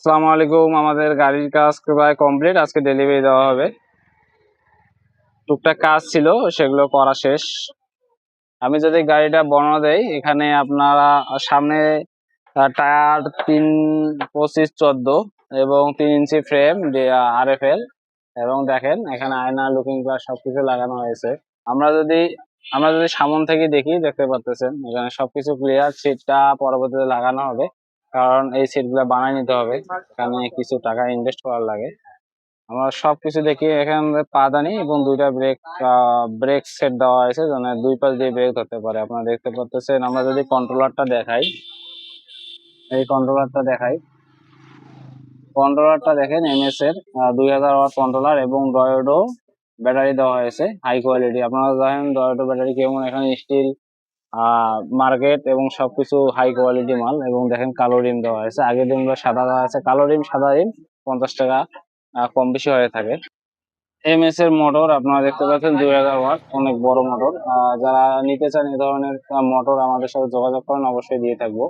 আসসালামু আলাইকুম। আমাদের গাড়ির কাজ প্রায় কমপ্লিট, আজকে ডেলিভারি দেওয়া হবে। টুকটাক কাজ ছিল, সেগুলো করা শেষ। আমি যদি গাড়িটা বর্ণনা দেই, এখানে আপনারা সামনে টায়ার 3-25-14 এবং 3 ইঞ্চি ফ্রেম RFL, এবং দেখেন এখানে আয়না, লুকিং গ্লাস সবকিছু লাগানো হয়েছে। আমরা যদি সামন থেকে দেখি, দেখতে পাচ্ছেন এখানে সবকিছু ক্লিয়ার। সিটটা পরবর্তীতে লাগানো হবে, কারণ এই সিটগুলো বানাই নিতে হবে, এখানে কিছু টাকা ইনভেস্ট করার লাগে। আমরা সবকিছু দেখি। এখানে পাদানি এবং দুইটা ব্রেক সেট দেওয়া হয়েছে, যেন দুই পাশ দিয়ে ব্রেক ধরতে পারে। আপনারা দেখতে পাচ্ছেন। আমরা যদি কন্ট্রোলারটা দেখাই, এই কন্ট্রোলারটা দেখেন MS এর 2000 ওয়াট কন্ট্রোলার এবং ডয়োডো ব্যাটারি দেওয়া হয়েছে, হাই কোয়ালিটি। আপনারা জানেন ডয়োডো ব্যাটারি কেমন, এখানে স্টিল মার্কেট এবং সবকিছু হাই কোয়ালিটি মাল। এবং দেখেন কালো রিম দেওয়া হয়েছে, আগের রিমগুলো সাদা দেওয়া আছে। কালো রিম সাদা রিম 50 টাকা কম বেশি হয়ে থাকে। MS এর মোটর আপনারা দেখতে পাচ্ছেন, 2000 ওয়াট, অনেক বড় মোটর। যারা নিতে চান এই ধরনের মোটর আমাদের সাথে যোগাযোগ করেন, অবশ্যই দিয়ে থাকবো।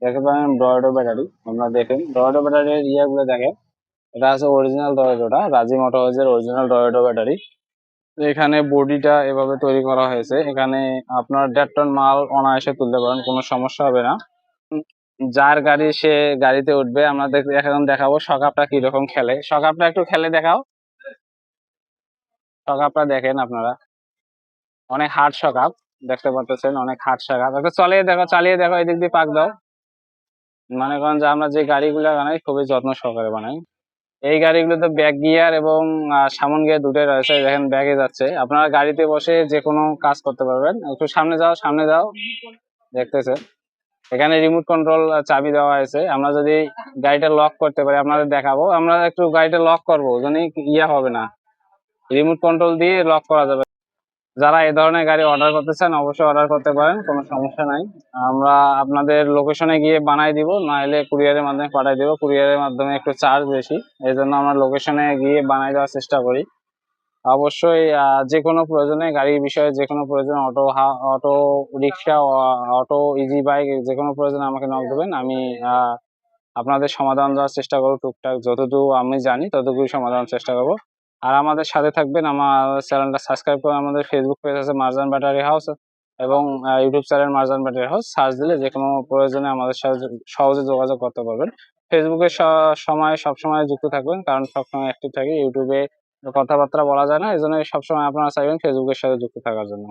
দেখতে পারেন ডয়োডো ব্যাটারি। আপনারা দেখেন ডয়োডো ব্যাটারির ইয়েগুলো দেখেন। এটা আছে অরিজিনাল ডয়োডোটা, রাজি মোটরসের অরিজিনাল ডয়োডো ব্যাটারি। এখানে বডিটা এভাবে তৈরি করা হয়েছে। এখানে আপনার 1.5 টন মাল অনায়াসে তুলতে পারেন, কোনো সমস্যা হবে না। যার গাড়ি সে গাড়িতে উঠবে। আমরা এখন দেখাবো শকআপটা কিরকম খেলে। শকআপটা একটু খেলে দেখাও। শকআপটা দেখেন আপনারা, অনেক হার্ড শকআপ। দেখতে পাচ্ছেন অনেক হার্ড শকআপ। একটু চালিয়ে দেখো, এদিক দিয়ে পাক দাও। মনে করেন যে আমরা যে গাড়িগুলো বানাই খুবই যত্ন সহকারে বানাই। এই গাড়িগুলোতে ব্যাক গিয়ার এবং সামন গিয়ার দুটোই রয়েছে। দেখেন ব্যাগে যাচ্ছে। আপনারা গাড়িতে বসে যে কোনো কাজ করতে পারবেন। একটু সামনে যাও, দেখতেছে এখানে রিমোট কন্ট্রোল চাবি দেওয়া হয়েছে। আমরা যদি গাড়িটা লক করতে পারি, আপনাদের দেখাবো। আমরা একটু গাড়িটা লক করবো, জানি হবে না, রিমোট কন্ট্রোল দিয়ে লক করা যাবে। যারা এই ধরনের গাড়ি অর্ডার করতে চান, অবশ্যই অর্ডার করতে পারেন, কোনো সমস্যা নাই। আমরা আপনাদের লোকেশনে গিয়ে বানাই দিব, না হলে কুরিয়ারের মাধ্যমে পাঠাই দিব। কুরিয়ারের মাধ্যমে একটু চার্জ বেশি, এই জন্য আমরা লোকেশনে গিয়ে বানাই দেওয়ার চেষ্টা করি। অবশ্যই যে কোনো প্রয়োজনে, গাড়ির বিষয়ে যে কোনো প্রয়োজন, auto rickshaw, auto, easy bike, যে কোনো প্রয়োজনে আমাকে নক দেবেন। আমি আপনাদের সমাধান দেওয়ার চেষ্টা করবো। টুকটাক যতটুকু আমি জানি ততটুকুই সমাধানের চেষ্টা করবো। আর আমাদের সাথে থাকবেন। আমার চ্যানেলটা সাবস্ক্রাইব করে, আমাদের ফেসবুক পেজ আছে মারজান ব্যাটারি হাউস, এবং YouTube channel Marjan battery house. Search দিলে যে কোনো প্রয়োজনে আমাদের সাথে সহজে যোগাযোগ করতে পারবেন। ফেসবুকে সবসময় যুক্ত থাকবেন, কারণ সবসময় অ্যাক্টিভ থাকি। ইউটিউবে কথাবার্তা বলা যায় না, এই জন্য সবসময় আপনারা চাইবেন ফেসবুকের সাথে যুক্ত থাকার জন্য।